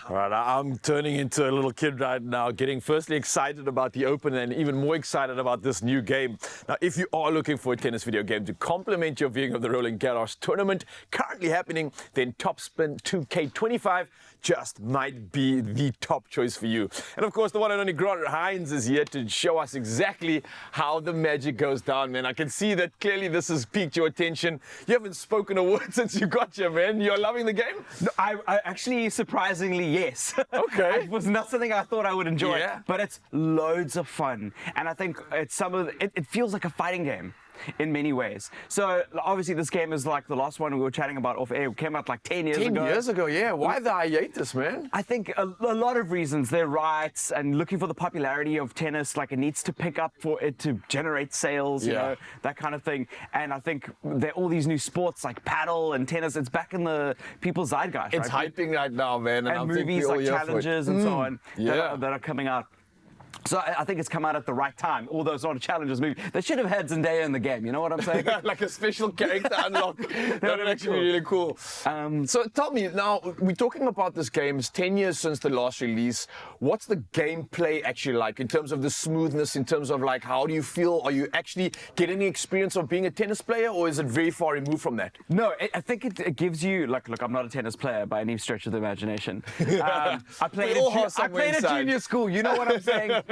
All right, I'm turning into a little kid right now, getting firstly excited about the Open and even more excited about this new game. Now, if you are looking for a tennis video game to complement your viewing of the Roland Garros tournament currently happening, then TopSpin 2K25 just might be the top choice for you. And of course, the one and only Hinds is here to show us exactly how the magic goes down, man. I can see that clearly this has piqued your attention. You haven't spoken a word since you got here, man. You're loving the game? No, I actually, surprisingly, yes. Okay. It was not something I thought I would enjoy, Yeah. but it's loads of fun. And I think it's it feels like a fighting game in many ways. So obviously this game is like the last one we were chatting about off air. It came out like 10 years ago. 10 years ago, yeah. Why the hiatus, man? I think a lot of reasons. They're rights and looking for the popularity of tennis. Like it needs to pick up for it to generate sales, you know, that kind of thing. And I think there are all these new sports like paddle and tennis. It's back in the people's zeitgeist. It's right? hyping right now, man. And movies like Challenges and so on that are coming out. So I think it's come out at the right time. All those sort of Challenges movies. They should have had Zendaya in the game. You know what I'm saying? Like a special character unlock. That would actually be really cool. So tell me, now, we're talking about this game. It's 10 years since the last release. What's the gameplay actually like in terms of the smoothness, in terms of like, how do you feel? Are you actually getting the experience of being a tennis player, or is it very far removed from that? No, I think it gives you, like, look, I'm not a tennis player by any stretch of the imagination. I played at junior school. You know what I'm saying?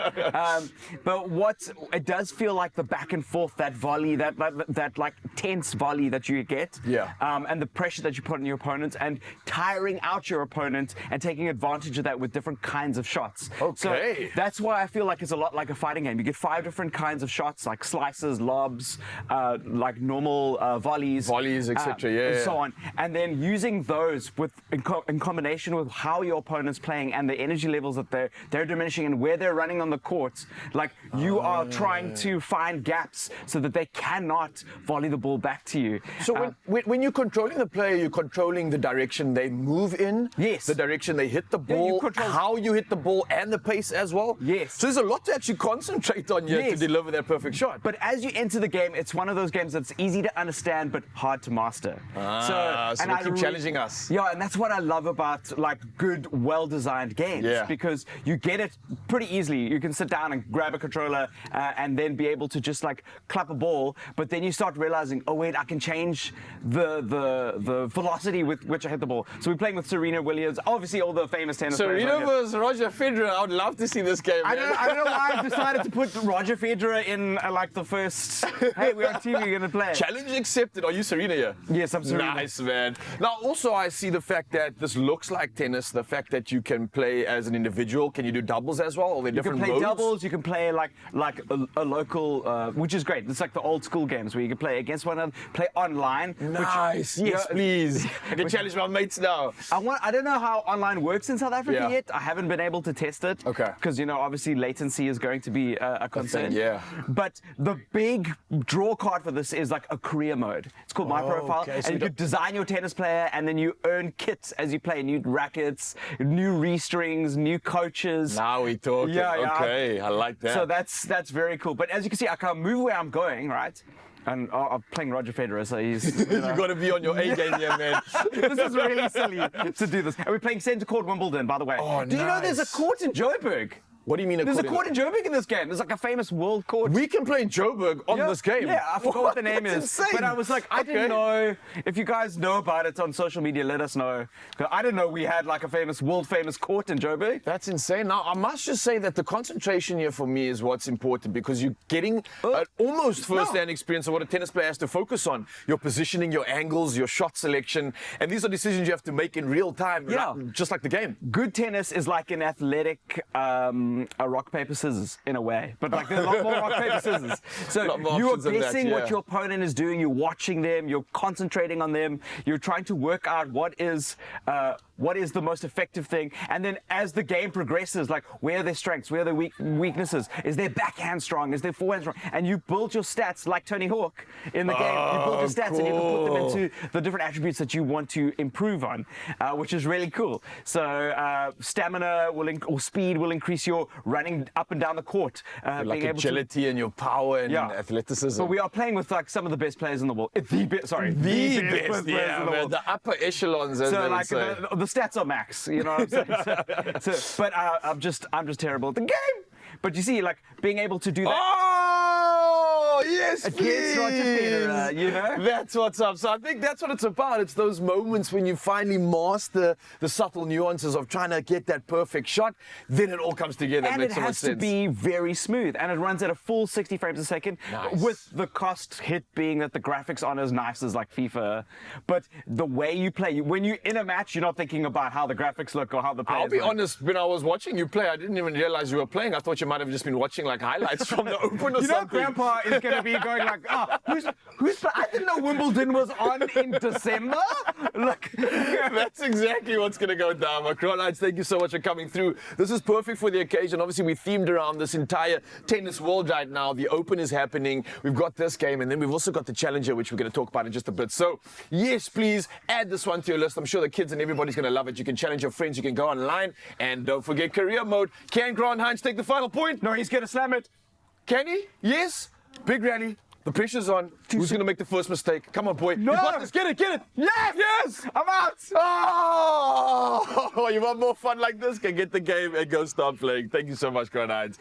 But what it does feel like, the back and forth, that volley, that like tense volley that you get, and the pressure that you put on your opponent, and tiring out your opponent and taking advantage of that with different kinds of shots. Okay. So that's why I feel like it's a lot like a fighting game. You get 5 different kinds of shots, like slices, lobs, like normal volleys, etc. And so on. And then using those in combination with how your opponent's playing and the energy levels that they're diminishing and where they're running on the court, like you are trying to find gaps so that they cannot volley the ball back to you. So when you're controlling the player, you're controlling the direction they move in, the direction they hit the ball, how you hit the ball, and the pace as well. Yes. So there's a lot to actually concentrate on here to deliver that perfect shot. But as you enter the game, it's one of those games that's easy to understand but hard to master. So they keep challenging us. Yeah, and that's what I love about like good, well-designed games, because you get it pretty easily. You can sit down and grab a controller and then be able to just like clap a ball, but then you start realizing, oh wait, I can change the velocity with which I hit the ball. So we're playing with Serena Williams, obviously all the famous tennis players. Serena versus Roger Federer. I would love to see this game. I don't know why I decided to put Roger Federer in like the first. Hey, we're on TV, we're gonna play. Challenge accepted. Are you Serena here? Yes, I'm Serena. Nice, man. Now, also I see the fact that this looks like tennis. The fact that you can play as an individual. Can you do doubles as well? Or are there different modes? You can play doubles. You can play like a local, which is great. It's like the old school games where you can play against one another, play online. Nice. Yes, please. I can challenge my mates now. I don't know how online works in South Africa yet. I haven't been able to test it. Okay. Because, you know, obviously latency is going to be a concern. Yeah. But the big draw card for this is like a career mode. It's called My Profile. Okay. So and you design your tennis player, and then you earn kits as you play. New rackets, new restrings, new coaches. Now we talking. Okay, I like that. So that's very cool. But as you can see, I can't move where I'm going, right? And I'm playing Roger Federer, so he's... You've got to be on your A game here, man. This is really silly to do this. And we're playing centre court Wimbledon, by the way. Oh, do you know there's a court in Joburg? What do you mean There's a court in Joburg in this game. There's like a famous world court. We can play in Joburg on this game. Yeah, I forgot what the name is. Insane. But I was like, I didn't know. If you guys know about it on social media, let us know. I didn't know we had like a world famous court in Joburg. That's insane. Now, I must just say that the concentration here for me is what's important, because you're getting an almost first-hand experience of what a tennis player has to focus on. Your positioning, your angles, your shot selection. And these are decisions you have to make in real time, just like the game. Good tennis is like an athletic a rock, paper, scissors in a way. But like there's a lot more rock, paper, scissors. So you're guessing what your opponent is doing, you're watching them, you're concentrating on them, you're trying to work out what is the most effective thing. And then as the game progresses, like where are their strengths, where are their weaknesses? Is their backhand strong? Is their forehand strong? And you build your stats like Tony Hawk in the game. You build your stats and you can put them into the different attributes that you want to improve on, which is really cool. So stamina or speed will increase your running up and down the court. Like being agility and your power and athleticism. But we are playing with like some of the best players in the world. The best players in the world. The upper echelons, as so they like say. the stats are max. You know what I'm saying? But I'm just terrible at the game. But you see, like being able to do that. Oh, yes, Against please. Roger Federer, you know? That's what's up. So I think that's what it's about. It's those moments when you finally master the subtle nuances of trying to get that perfect shot. Then it all comes together. And it makes so much has to sense. be very smooth. And it runs at a full 60 frames a second. Nice. With the cost hit being that the graphics aren't as nice as like FIFA. But the way you play, when you're in a match, you're not thinking about how the graphics look or how the players I'll be look. honest, when I was watching you play, I didn't even realize you were playing. I thought you might have just been watching like highlights from the Open or You know, something. Grandpa is going to be going like, oh, who's I didn't know Wimbledon was on in December. Like, That's exactly what's going to go down. Macron Hinds, thank you so much for coming through. This is perfect for the occasion. Obviously, we themed around this entire tennis world right now. The Open is happening. We've got this game, and then we've also got the Challenger, which we're going to talk about in just a bit. So, yes, please add this one to your list. I'm sure the kids and everybody's going to love it. You can challenge your friends. You can go online. And don't forget career mode. Can Grant Hinds take the final point? no, he's going to slam it. Can he? Yes. Big rally. The pressure's on. Who's going to make the first mistake? Come on, boy. No. You got this. Get it. Get it. Yes! Yes. I'm out! Oh, you want more fun like this? Can get the game and go start playing. Thank you so much, Grant Hinds.